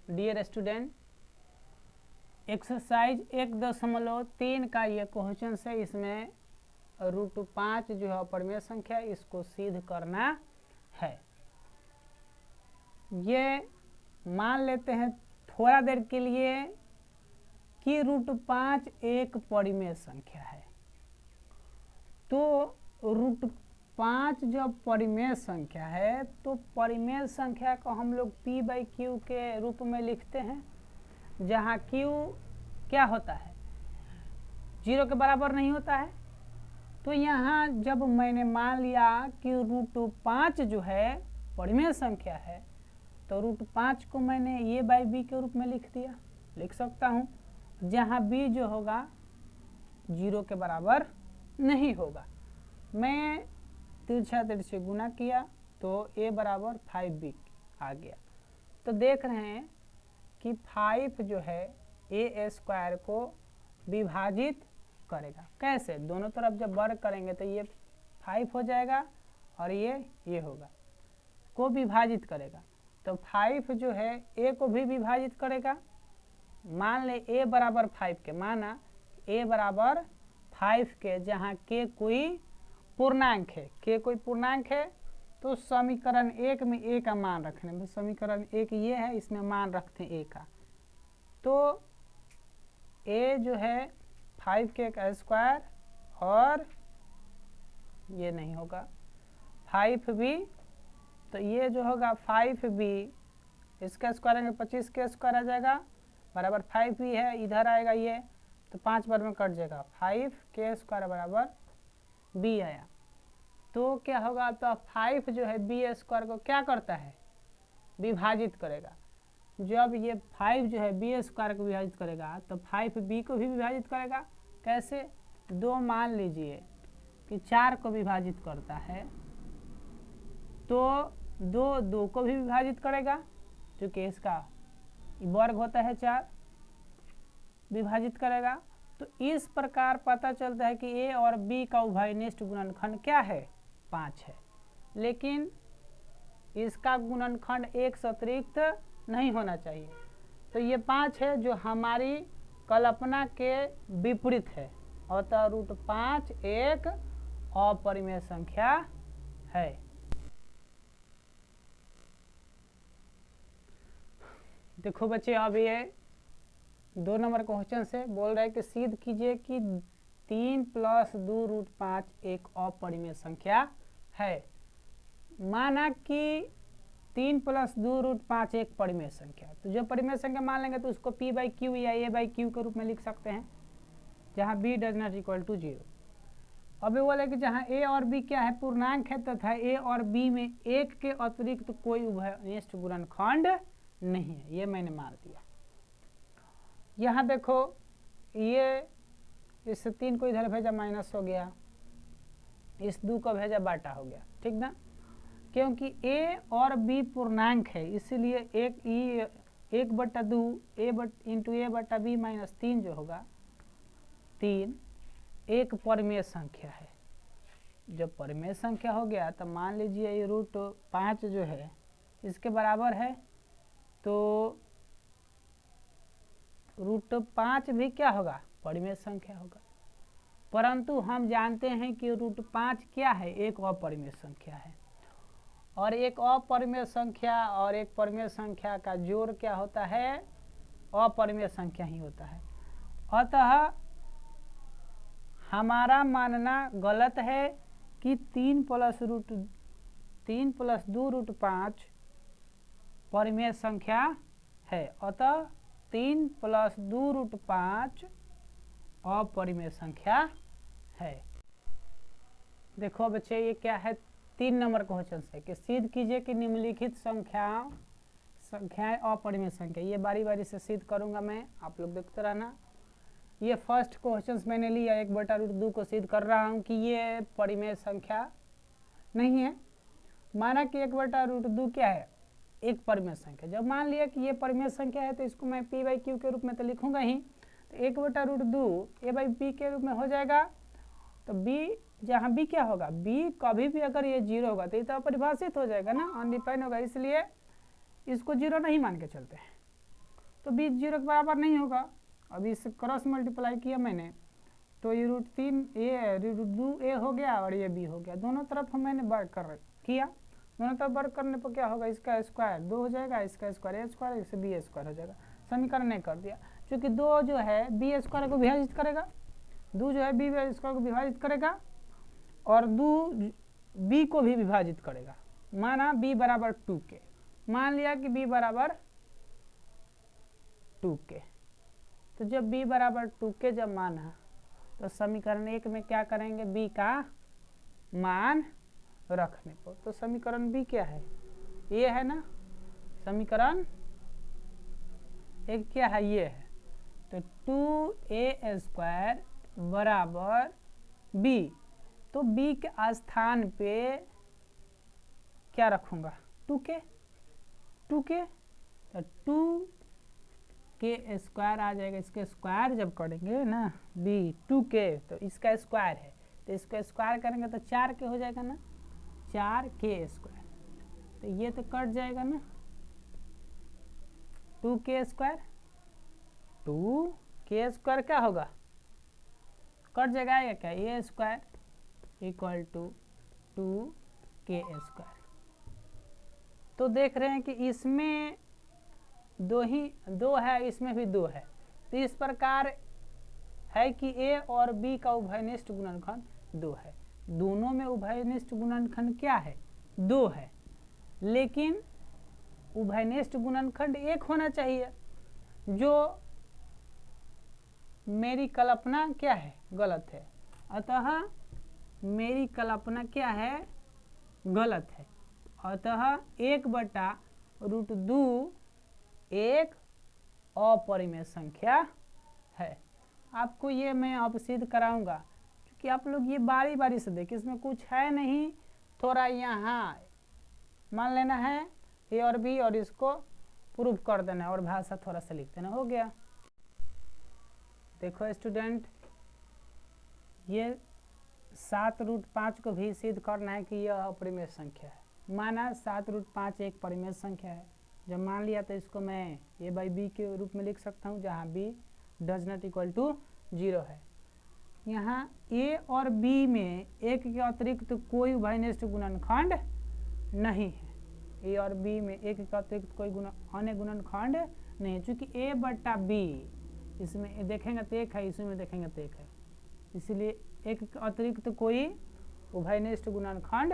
Dear student, exercise 1.3 का ये question है। इसमें √5 जो है अपरिमेय संख्या, इसको सिद्ध करना है। ये मान लेते हैं थोड़ा देर के लिए कि √5 एक परिमेय संख्या है। तो √5 जब परिमेय संख्या है तो परिमेय संख्या को हम लोग p/q के रूप में लिखते हैं, जहाँ q क्या होता है, 0 के बराबर नहीं होता है। तो यहाँ जब मैंने मान लिया कि √5 जो है परिमेय संख्या है, तो √5 को मैंने a/b के रूप में लिख सकता हूँ, जहाँ b जो होगा 0 के बराबर नहीं होगा। मैं तिरछा तिरछे गुना किया तो a बराबर 5b आ गया। तो देख रहे हैं कि 5 जो है a² को विभाजित करेगा। कैसे? दोनों तरफ जब वर्ग करेंगे तो ये 5 हो जाएगा और ये होगा, को विभाजित करेगा। तो 5 जो है a को भी विभाजित करेगा। मान ले a बराबर 5 के, माना a बराबर 5 के, जहाँ k कोई पूर्णांक है, k कोई पूर्णांक है। तो समीकरण 1 में a का मान रखने में, समीकरण 1 ये है, इसमें मान रखते हैं a का। तो a जो है 5 के का स्क्वायर, और ये नहीं होगा 5b, तो ये जो होगा 5b, इसका स्क्वायर आएंगे 25 के स्क्वायर आ जाएगा, बराबर 5b है, इधर आएगा ये, तो 5 बार में कट जाएगा, 5 के स्क्वायर बराबर b आया। तो क्या होगा, तो 5 जो है b² को क्या करता है, विभाजित करेगा। जब ये 5 जो है b² को विभाजित करेगा तो 5b को भी विभाजित करेगा। कैसे? 2 मान लीजिए कि 4 को विभाजित करता है, तो 2 को भी विभाजित करेगा, क्योंकि इसका वर्ग होता है 4, विभाजित करेगा। तो इस प्रकार पता चलता है कि a और b का उभयनिष्ठ गुणनखंड क्या है, 5 है। लेकिन इसका गुणनखंड 1 से अतिरिक्त नहीं होना चाहिए। तो ये 5 है, जो हमारी कल्पना के विपरीत है, अतः √5 एक अपरिमेय संख्या है। देखो बच्चे, अब ये 2 नंबर क्वेश्चन से बोल रहे हैं कि सिद्ध कीजिए कि 3 + 2 √5 एक अपरिमेय संख्या है। माना कि 3 + 2 √5 एक परिमेय संख्या, तो जो परिमेय संख्या मान लेंगे तो उसको p/q या a/q के रूप में लिख सकते हैं, जहाँ b ≠ 0। अब ये बोले कि जहाँ a और b क्या है, पूर्णांक है, तथा a और b में 1 के अतिरिक्त कोई उभयनिष्ठ गुणनखंड नहीं है, ये मैंने मान लिया। यहाँ देखो, ये इस 3 को इधर भेजा, माइनस हो गया, इस 2 को भेजा, बाटा हो गया, ठीक ना। क्योंकि a और b पूर्णांक है, इसलिए 1/2 a/b - 3 जो होगा 3 एक परिमेय संख्या है। जब परिमेय संख्या हो गया तो मान लीजिए ये √5 जो है इसके बराबर है, तो √5 भी क्या होगा, परिमेय संख्या होगा। परंतु हम जानते हैं कि √5 क्या है, एक अपरिमेय संख्या है, और एक अपरिमेय संख्या और एक परिमेय संख्या का जोड़ क्या होता है, अपरिमेय संख्या ही होता है। अतः हमारा मानना गलत है कि 3 + 2 √5 परिमेय संख्या है। अतः 3 + 2 √5 अपरिमेय संख्या है। देखो बच्चे, ये क्या है, 3 नंबर क्वेश्चन है कि सिद्ध कीजिए कि निम्नलिखित संख्याएं अपरिमेय संख्या। ये बारी बारी से सिद्ध करूंगा मैं, आप लोग देखते रहना। ये फर्स्ट क्वेश्चन मैंने लिया, 1/√2 को सिद्ध कर रहा हूँ कि ये परिमेय संख्या नहीं है। माना कि 1/√2 क्या है, एक परिमेय संख्या। जब मान लिया कि ये परिमेय संख्या है तो इसको मैं p/q के रूप में तो लिखूंगा ही, तो 1/√2 a/b के रूप में हो जाएगा। तो b, जहाँ b क्या होगा, b कभी भी अगर ये 0 होगा तो ये तो अपरिभाषित हो जाएगा ना, अनडिफाइंड होगा, इसलिए इसको 0 नहीं मान के चलते हैं। तो बी 0 के बराबर नहीं होगा। अब इसे क्रॉस मल्टीप्लाई किया मैंने तो ये √3 ए √2 ए हो गया और ये बी हो गया। दोनों तरफ मैंने वर्क किया, दोनों तरफ वर्क करने पर क्या होगा, इसका स्क्वायर 2 हो जाएगा, इसका स्क्वायर ए स्क्वायर, इससे बी स्क्वायर हो जाएगा। समीकरण नहीं कर दिया क्योंकि 2 जो है बी स्क्वायर को विभाजित करेगा, 2 जो है बी स्क्वायर को विभाजित करेगा और 2 बी को भी विभाजित करेगा। माना b बराबर 2 के, मान लिया कि b बराबर 2 के, तो जब b बराबर 2 के जब माना तो समीकरण 1 में क्या करेंगे, b का मान रखने पर। तो समीकरण b क्या है, ये है ना, समीकरण 1 क्या है, ये है। तो 2a² बराबर b, तो b के स्थान पे क्या रखूंगा, 2k, तो 2k² आ जाएगा। इसके स्क्वायर जब करेंगे ना b 2k, तो इसका स्क्वायर है तो इसका स्क्वायर करेंगे तो 4k हो जाएगा ना, 4k²। तो ये तो कट जाएगा ना, 2k² क्या होगा, कट जाएगा क्या, a² इक्वल टू 2k²। तो देख रहे हैं कि इसमें 2 है, इसमें भी 2 है। तो इस प्रकार है कि a और b का उभयनिष्ठ गुणनखंड 2 है। दोनों में उभयनिष्ठ गुणनखंड क्या है, 2 है, लेकिन उभयनिष्ठ गुणनखंड 1 होना चाहिए। जो मेरी कल्पना क्या है, गलत है, अतः मेरी कल्पना क्या है, गलत है। अतः 1/√2 एक अपरिमेय संख्या है। आपको ये मैं अब सिद्ध कराऊंगा क्योंकि आप लोग ये बारी बारी से देखिए, इसमें कुछ है नहीं, थोड़ा यहाँ मान लेना है ए और बी और इसको प्रूव कर देना है और भाषा थोड़ा सा लिख देना, हो गया। देखो स्टूडेंट, ये 7√5 को भी सिद्ध करना है कि यह अपरिमेय संख्या है। माना 7√5 एक परिमेय संख्या है, जब मान लिया तो इसको मैं a/b के रूप में लिख सकता हूँ, जहाँ b does not equal to 0 है। यहाँ a और b में एक के अतिरिक्त तो कोई उभयनिष्ठ गुणनखंड नहीं है, a और b में एक के अतिरिक्त कोई अन्य गुणनखंड नहीं है, चूँकि a/b इसमें देखेंगे तो 1 है, इसमें देखेंगे तो 1 है, इसलिए एक के अतिरिक्त कोई उभयनिष्ठ गुणनखंड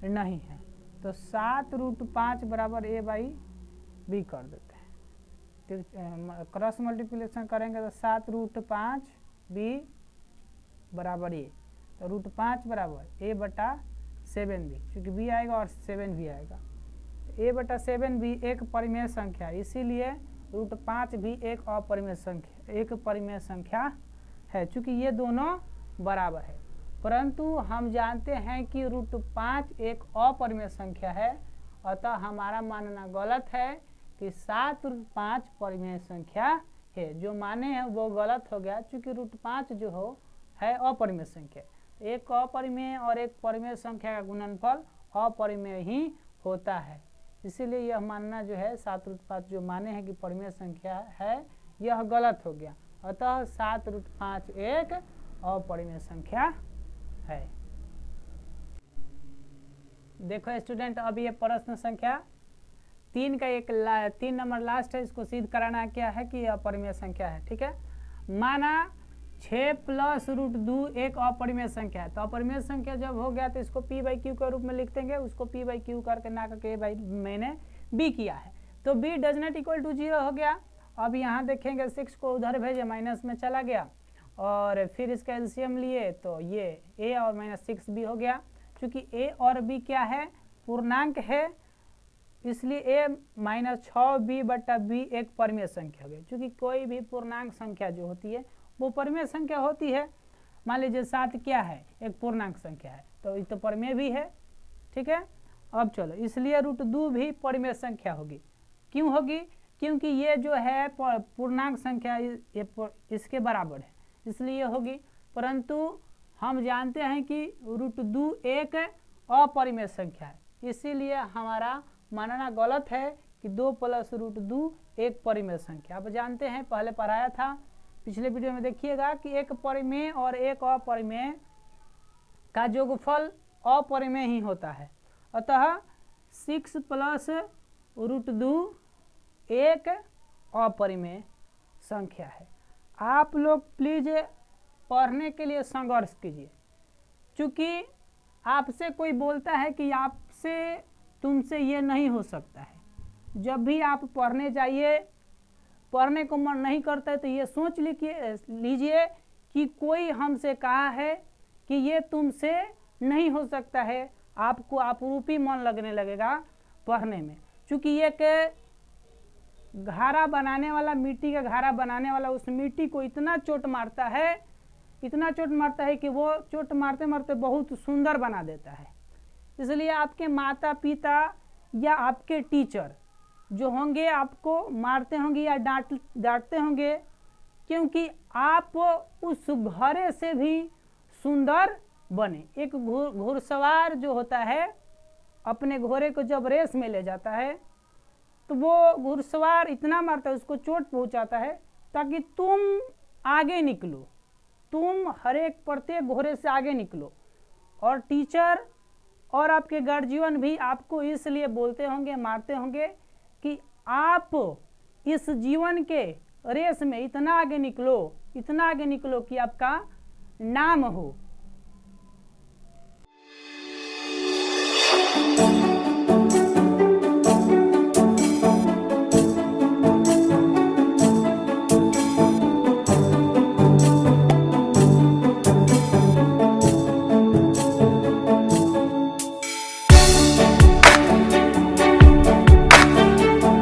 नहीं है। तो 7√5 बराबर a/b कर देते हैं, क्रॉस मल्टीप्लिकेशन करेंगे तो 7√5b बराबर a, तो √5 बराबर a/7b, चूँकि b आएगा और 7 भी आएगा, a/7 भी एक परिमेय संख्या है, इसीलिए √5 भी एक अपरिमेय संख्या, एक परिमेय संख्या है, चूँकि ये दोनों बराबर है। परंतु हम जानते हैं कि √5 एक अपरिमेय संख्या है, अतः हमारा मानना गलत है कि 7√5 परिमेय संख्या है। जो माने हैं वो गलत हो गया, क्योंकि √5 जो हो है अपरिमेय संख्या। एक अपरिमेय और एक परिमेय संख्या का गुणनफल अपरिमेय ही होता है, इसीलिए यह मानना जो है 7√5 जो माने हैं कि परिमेय संख्या है, यह गलत हो गया। अतः 7√5 एक अपरिमेय संख्या है। देखो स्टूडेंट, अब ये प्रश्न संख्या 3 का 3 नंबर लास्ट है, इसको सिद्ध कराना क्या है कि यह अपरिमेय संख्या है। ठीक है, माना 6 + √2 एक अपरिमेय संख्या है। तो अपरिमेय संख्या जब हो गया तो इसको p/q के रूप में लिख देंगे, उसको p/q करके ना करके मैंने b किया है, तो b does not equal to 0 हो गया। अब यहाँ देखेंगे 6 को उधर भेजे, माइनस में चला गया और फिर इसका एलसीएम लिए तो ये a और -6b हो गया। क्योंकि a और b क्या है, पूर्णांक है, इसलिए a -6b/b एक परिमेय संख्या हो गई। क्योंकि कोई भी पूर्णांक संख्या जो होती है वो परिमेय संख्या होती है। मान लीजिए 7 क्या है, एक पूर्णांक संख्या है, तो ये तो परिमेय भी है। ठीक है, अब चलो, इसलिए √2 भी परिमेय संख्या होगी। क्यों होगी, क्योंकि ये जो है पूर्णांक संख्या ये इसके बराबर है, इसलिए होगी। परंतु हम जानते हैं कि √2 एक अपरिमेय संख्या है, इसीलिए हमारा मानना गलत है कि 2 + √2 एक परिमेय संख्या। आप जानते हैं, पहले पढ़ाया था पिछले वीडियो में, देखिएगा कि एक परिमेय और एक अपरिमेय का योगफल अपरिमेय ही होता है। अतः 6 + √2 एक अपरिमेय संख्या है। आप लोग प्लीज पढ़ने के लिए संघर्ष कीजिए, क्योंकि आपसे कोई बोलता है कि आपसे तुमसे ये नहीं हो सकता है। जब भी आप पढ़ने जाइए, पढ़ने को मन नहीं करता है तो ये सोच लीजिए कि कोई हमसे कहा है कि ये तुमसे नहीं हो सकता है, आपको आपरूपी मन लगने लगेगा पढ़ने में। क्योंकि एक घारा बनाने वाला, मिट्टी का घारा बनाने वाला उस मिट्टी को इतना चोट मारता है, इतना चोट मारता है कि वो चोट मारते मारते बहुत सुंदर बना देता है। इसलिए आपके माता पिता या आपके टीचर जो होंगे आपको मारते होंगे या डांटते होंगे, क्योंकि आप उस घोड़े से भी सुंदर बने। एक घुड़सवार जो होता है अपने घोड़े को जब रेस में ले जाता है तो वो घुड़सवार इतना मारता है, उसको चोट पहुंचाता है ताकि तुम आगे निकलो, तुम हर एक प्रत्येक घोड़े से आगे निकलो। और टीचर और आपके गार्जियन भी आपको इसलिए बोलते होंगे, मारते होंगे कि आप इस जीवन के रेस में इतना आगे निकलो, इतना आगे निकलो कि आपका नाम हो,